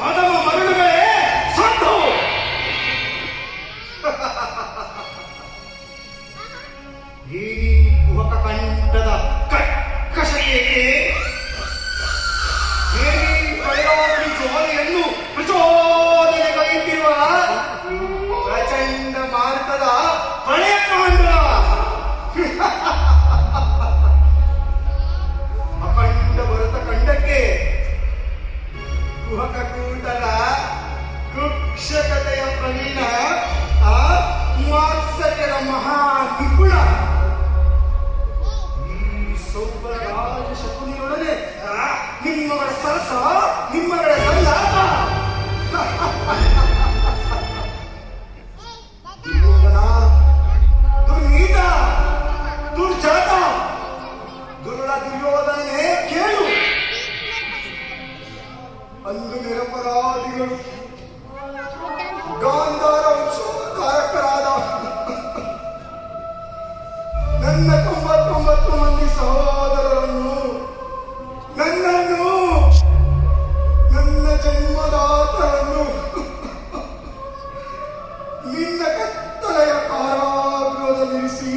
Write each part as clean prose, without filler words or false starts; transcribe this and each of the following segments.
ಅದಮ ಮರಳುಗಳೇ ಸತ್ತು. ಈ ಕುಹಕ ಕಂಠದ ಕರ್ಕಶಕ್ಕೆ ಜ್ವಾಲೆಯನ್ನು ಪ್ರಚೋದನೆಗೈತಿರುವ ಪ್ರಚಂಡ ಮಾರುತದ ಪ್ರಳಯ ಕಾಂಡ ಅಖಂಡ ಭರತ ಖಂಡಕ್ಕೆ ಕುಹಕ ಕೂಟದ ಕುಕ್ಷಕತೆಯ ಪ್ರವೀಣ ಮಾತ್ಸರ್ಯದ ಮಹಾ ನಿಪುಣ ಈ ಸೌಭರಾಜ ಶಕುನಿಯೊಡನೆ ನಿಮ್ಮಗಳ ಸರಸ, ನಿಮ್ಮಗಳ ಸಂಲಾಪ. ದುರ್ಯೋಧನ, ದುರ್ನೀತ, ದುರ್ಜಾತ, ದುರುಳ ದುರ್ಯೋಧನೇ ಕೇಳು. ಅಂದು ನಿರಪರಾಧಿಗಳು ಗಾಂಧಾರ ವಂಶೋದ್ಧಾರಕರಾದ ನನ್ನ 99 ಮಂದಿ ಸಹೋದರರನ್ನು, ನನ್ನನ್ನು, ನನ್ನ ಜನ್ಮದಾತರನ್ನು ನಿನ್ನ ಕತ್ತಲೆಯ ಕಾರಾಗೃಹದಲ್ಲಿರಿಸಿ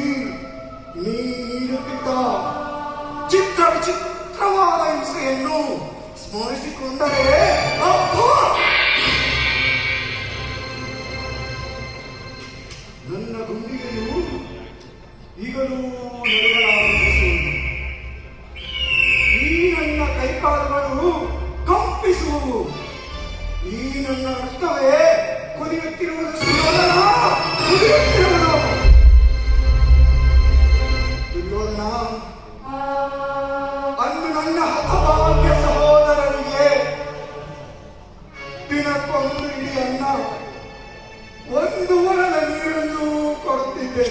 ನೀಡುತ್ತಿದ್ದ ಚಿತ್ರ ವಿಚಿತ್ರವಾದ ಹಿಂಸೆಯನ್ನು ಸ್ಮರಿಸಿಕೊಂಡರೆ ನನ್ನ ಗುಂಡಿಗೆಯು ಈಗಲೂ ನಡುಗಳಾರಂಭಿಸುವುದು. ಈ ನನ್ನ ಕೈಕಾಲುಗಳು ಕಂಪಿಸುವು. ಈ ನನ್ನ ರಕ್ತವೇ ಕುದಿಯುತ್ತಿರುವುದು. ಸುಯೋಧನ, ಕುದಿಯುತ್ತಿರುವುದು. ದುರ್ಯೋಧನ, ಅಂದು ನನ್ನ ಹತಭಾಗ್ಯ ಸಹೋದರರಿಗೆ ದಿನಕ್ಕೊಂದು ಇಡೀ ಅನ್ನ, ಒಂದು ವರದ ನೀರನ್ನು ಕೊಡುತ್ತಿದ್ದೆ.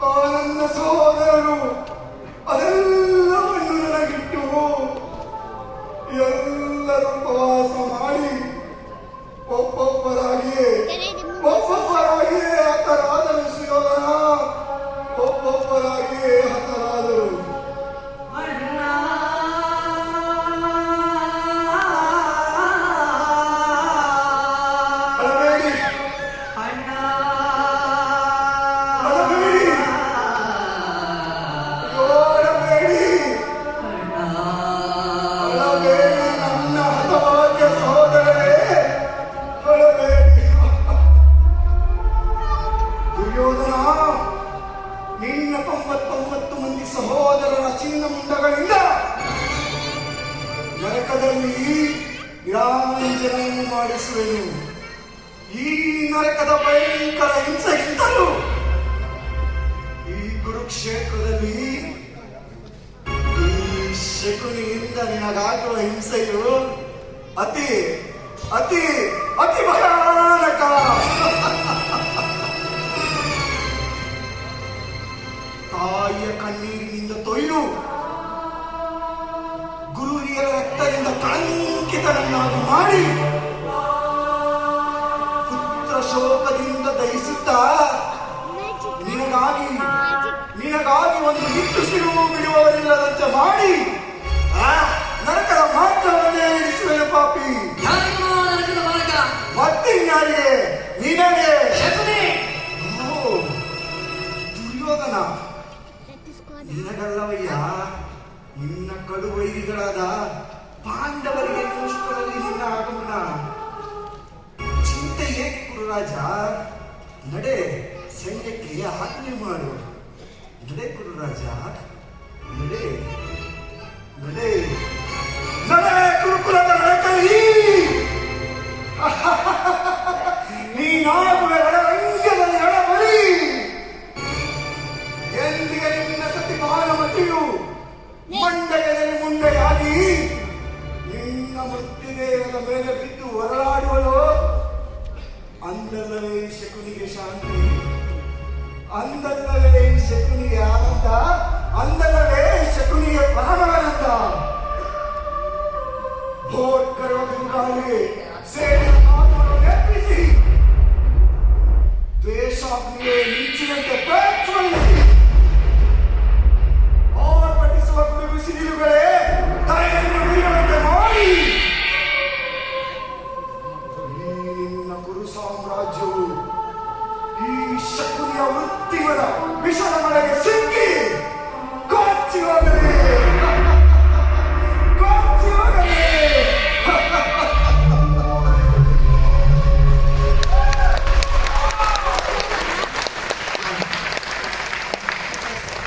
ಆ ನನ್ನ ಸಹೋದರರು ಅದೆಲ್ಲವನ್ನು ನನಗಿಟ್ಟು ಎಲ್ಲರೂ ಉಪವಾಸ ಮಾಡಿ ಒಬ್ಬೊಬ್ಬರಾಗಿಯೇ ಹತರಾದರು. ಸುಯೋಧನ, ಒಬ್ಬೊಬ್ಬರಾಗಿಯೇ ಹತರಾದರು. ನಿನ್ನ 99 ಮಂದಿ ಸಹೋದರರ ಚಿನ್ನ ಮುಂಡಗಳಿಂದ ನರಕದಲ್ಲಿ ನಿರಾಂಜನೆಯನ್ನು ಮಾಡಿಸುವೆನು. ಈ ನರಕದ ಭಯಂಕರ ಹಿಂಸೆಗಿಂತಲೂ ಈ ಕುರುಕ್ಷೇತ್ರದಲ್ಲಿ ಈ ಶಕುನಿಯಿಂದ ನಿನಗಾಗುವ ಹಿಂಸೆಯು ಅತಿ ಅತಿ ಅತಿ ಭಯಾನಕ. ತಾಯಿಯ ಕಣ್ಣೀರಿನಿಂದ ತೊಯ್ದು ಗುರು ಹಿರಿಯರ ರಕ್ತದಿಂದ ಕಳಂಕಿತರನ್ನಾಗಿ ಮಾಡಿ ಪುತ್ರ ಶೋಕದಿಂದ ದಹಿಸುತ್ತಾ ನಿನಗಾಗಿ ಒಂದು ನಿಟ್ಟುಸಿರು ಬಿಡುವವರಿಲ್ಲದಂತೆ ಮಾಡಿ ನರಕದ ಮಾರ್ಗವನ್ನೇ ಇರಿಸುವೆನು ಪಾಪಿ. ಮತ್ತಿನ್ಯಾರಿಗೆ? ನಿನಗೆ. ದುರ್ಯೋಧನ, ನಿನಗಲ್ಲವಯ್ಯ, ನಿನ್ನ ಕಡುವೈರಿಗಳಾದ ಪಾಂಡವರಿಗೆ ಮುಷ್ಕರಲ್ಲಿ ನಿನ್ನ ಆಗಮನ. ಚಿಂತೆ ಏಕೆ ಕುರುರಾಜ? ನಡೆ, ಸೈನ್ಯಕ್ಕೆ ಆಜ್ಞೆ ಮಾಡು. ನಡೆ ಕುರುರಾಜ, ನಡೆ ನಡೆ ನಡೆ ಕುರುಕುಲದ ನರಕಲಿ ನೀನಾಗುವ ರಣರಂಗದಲ್ಲಿ ಎಡಬಲಿ. ಎಂದಿಗೆ ನಿನ್ನ ಸತಿ ಭಾನುಮತಿಯು ಮಂಡೆಯಲ್ಲಿ ಮುಂಡೆಯಾಗಿ ನಿನ್ನ ಮೃತ್ಯುದೇಹದ ಮೇಲೆ ಬಿದ್ದು ಹೊರಳಾಡುವಳು. ಅಂದಲ್ಲವೇ ಶಕುನಿಗೆ ಶಾಂತಿ, ಅಂದಲ್ಲವೇ ಶಕುನಿಗೆ ಆನಂದ, ಅಂದಲ್ಲವೇ ಶಕುನಿಗೆ ಪ್ರಾಣವಾನಂದ. ಭೋತ್ಕರ ಬಿರುಗಾಳಿಗೆ ಸೇನೆ ನೆಪ್ಪಿಸಿ ದ್ವೇಷಾಗ್ನಿಗೆ ಮಿಂಚಿನಂತೆ ಪ್ರಜ್ವಲಿಸಿ ಆರ್ಭಟಿಸುವ ಗುಡುಗು ಸಿಡಿಲುಗಳೇ ತಲೆಯನ್ನು